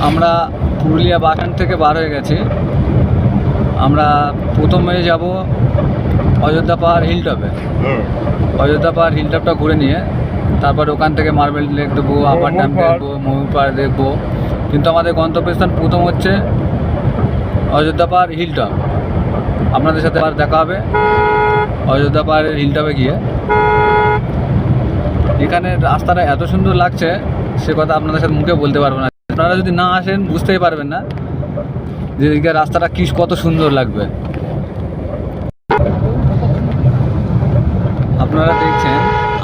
আমরা পুরুলিয়া বাগান থেকে বার হয়ে গেছি। আমরা প্রথমে যাব অযোধ্যা পাহাড় হিলটপে। অযোধ্যা পাহাড় হিলটপটা ঘুরে নিয়ে তারপর ওখান থেকে মার্বেল লেক দেখবো, আপার ড্যাম দেখবো, ময়ূর পাহাড় দেখবো। কিন্তু আমাদের গন্তব্যস্থান প্রথম হচ্ছে অযোধ্যা পাহাড় হিলটপ। আপনাদের সাথে আবার দেখা হবে অযোধ্যা পাহাড়ের হিলটপে গিয়ে। এখানে রাস্তাটা এত সুন্দর লাগছে সে কথা আপনাদের সাথে মুখে বলতে পারবো না। আপনারা যদি না আসেন বুঝতেই পারবেন না যে এদিকে রাস্তাটা কি কত সুন্দর লাগবে। আপনারা দেখছেন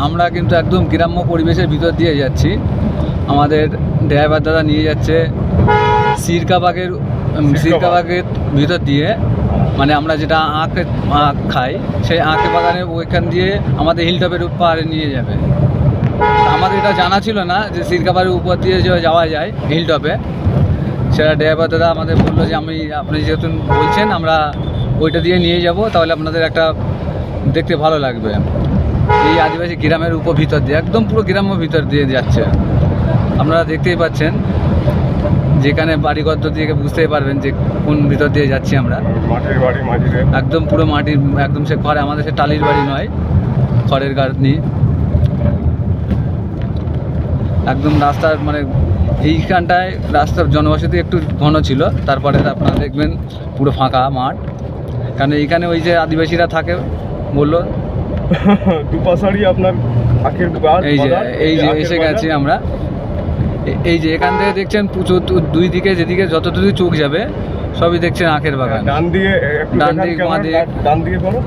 আমরা কিন্তু একদম গ্রাম্য পরিবেশের ভিতর দিয়ে যাচ্ছি। আমাদের ড্রাইভার দাদা নিয়ে যাচ্ছে সিরকাবাগের ভিতর দিয়ে, মানে আমরা যেটা আখ খাই সেই আখের বাগানে ওইখান দিয়ে আমাদের হিলটপের পাহাড়ে নিয়ে যাবে। আমাদের এটা জানা ছিল না যে সিরকাবাগের উপর দিয়ে যাওয়া যায় হিলটপে। সেটা ড্রাইভার দাদা আমাদের বললো যে আপনি যেহেতু বলছেন আমরা ওইটা দিয়ে নিয়ে যাব, তাহলে আপনাদের একটা দেখতে ভালো লাগবে। এই আদিবাসী গ্রামের ভিতর দিয়ে একদম পুরো গ্রাম্য ভিতর দিয়ে যাচ্ছে। আপনারা দেখতেই পাচ্ছেন যেখানে বাড়িঘর দিয়ে বুঝতেই পারবেন যে কোন ভিতর দিয়ে যাচ্ছি আমরা। মাটির বাড়ি, মাটিতে একদম পুরো মাটির, একদম সে ঘরে, আমাদের সে টালির বাড়ি নয়, খড়ের গাঁথনি। একদম রাস্তার মানে এইখানটায় রাস্তার জনবসতি একটু ঘন ছিল, তারপরে আপনারা দেখবেন পুরো ফাঁকা মাঠ। কারণ এইখানে ওই যে আদিবাসীরা থাকে বললো দুপাশারই আপনার আখের গাছ। এই যে এসে গেছি আমরা। এই যে এখান থেকে দেখছেন দুই দিকে, যেদিকে যতটুকু চোখ যাবে সবই দেখছেন আখের বাগান। ডান দিকে ডান দিকে করো।